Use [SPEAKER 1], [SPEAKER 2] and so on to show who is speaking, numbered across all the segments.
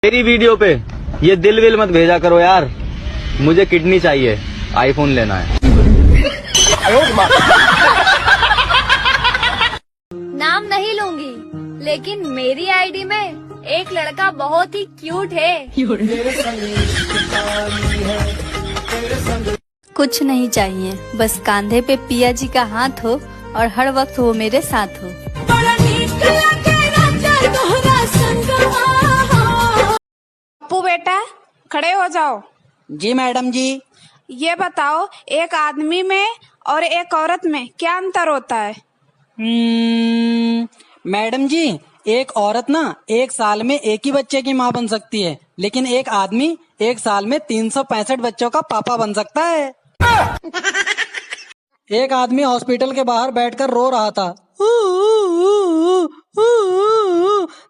[SPEAKER 1] मेरी वीडियो पे ये दिल विल मत भेजा करो यार, मुझे किडनी चाहिए, आईफोन लेना है।
[SPEAKER 2] नाम नहीं लूंगी, लेकिन मेरी आईडी में एक लड़का बहुत ही क्यूट है।
[SPEAKER 3] कुछ नहीं चाहिए, बस कांधे पे पिया जी का हाथ हो और हर वक्त वो मेरे साथ हो।
[SPEAKER 4] पप्पू बेटा खड़े हो जाओ।
[SPEAKER 5] जी मैडम जी।
[SPEAKER 4] ये बताओ, एक आदमी में और एक औरत में क्या अंतर होता है?
[SPEAKER 5] मैडम जी, एक औरत ना 1 साल में एक ही बच्चे की माँ बन सकती है, लेकिन एक आदमी 1 साल में 365 बच्चों का पापा बन सकता है। एक आदमी हॉस्पिटल के बाहर बैठकर रो रहा था।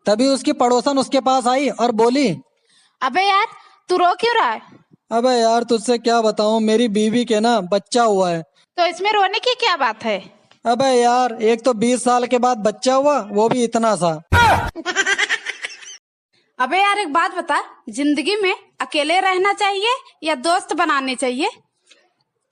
[SPEAKER 5] तभी उसकी पड़ोसन उसके पास आई और बोली,
[SPEAKER 4] अबे यार, तू रो क्यों रहा है?
[SPEAKER 5] अबे यार, तुझसे क्या बताऊं, मेरी बीवी के ना बच्चा हुआ है।
[SPEAKER 4] तो इसमें रोने की क्या बात है?
[SPEAKER 5] अबे यार, एक तो 20 साल के बाद बच्चा हुआ, वो भी इतना सा।
[SPEAKER 4] अबे यार, एक बात बता, जिंदगी में अकेले रहना चाहिए या दोस्त बनाने चाहिए?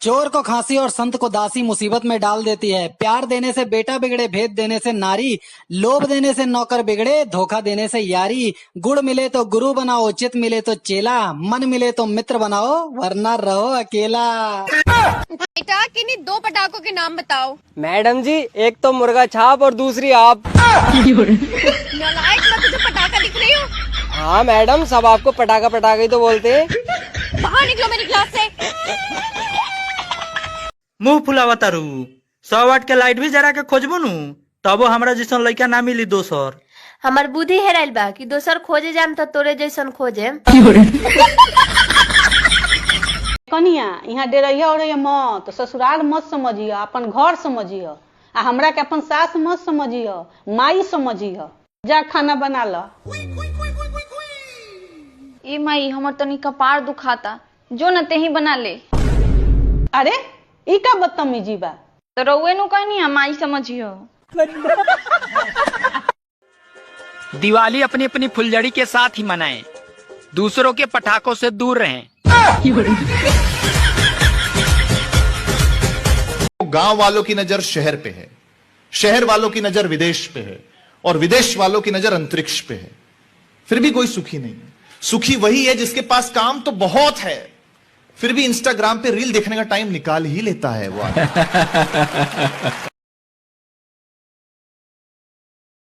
[SPEAKER 5] चोर को खांसी और संत को दासी मुसीबत में डाल देती है। प्यार देने से बेटा बिगड़े, भेद देने से नारी, लोभ देने से नौकर बिगड़े, धोखा देने से यारी। गुड़ मिले तो गुरु बनाओ, चित मिले तो चेला, मन मिले तो मित्र बनाओ, वरना रहो अकेला।
[SPEAKER 2] बेटा, किन्हीं 2 पटाखों के नाम बताओ।
[SPEAKER 6] मैडम जी, एक तो मुर्गा छाप और दूसरी आप।
[SPEAKER 2] नालायक, मैं तुझे पटाखा दिख रही हूँ?
[SPEAKER 6] हाँ मैडम, सब आपको पटाखा पटाखा ही तो बोलते हैं।
[SPEAKER 2] बाहर निकलो मेरी क्लास से।
[SPEAKER 7] मुंह फुलावा तारू 100 वाट के लाइट भी जरा के खोजबो नु, तबो हमरा जैसन लड़का ना मिली दोसर।
[SPEAKER 3] हमार बुद्धि हेराइल बा कि दोसर खोजे जाम तो तोरे जैसन खोजे।
[SPEAKER 8] कनिया, यहाँ डेरैया उड़ैया मत, ससुराल मत समझिए, अपन घर समझिए। आ हमरा के अपन सास मत समझिए, माई समझिए। जा खाना बना ला।
[SPEAKER 2] ए माई, हमर तनी कपार दुखाता, जो न तेही बना ले।
[SPEAKER 8] अरे ई का बदतमीजी बा?
[SPEAKER 2] तो रउए नु कहनी माई समझियो।
[SPEAKER 9] दिवाली अपनी अपनी फुलझड़ी के साथ ही मनाएं, दूसरों के पटाखों से दूर रहें।
[SPEAKER 10] गांव वालों की नजर शहर पे है, शहर वालों की नजर विदेश पे है, और विदेश वालों की नजर अंतरिक्ष पे है। फिर भी कोई सुखी नहीं है। सुखी वही है जिसके पास काम तो बहुत है, फिर भी इंस्टाग्राम पे रील देखने का टाइम निकाल ही लेता है वो आदमी।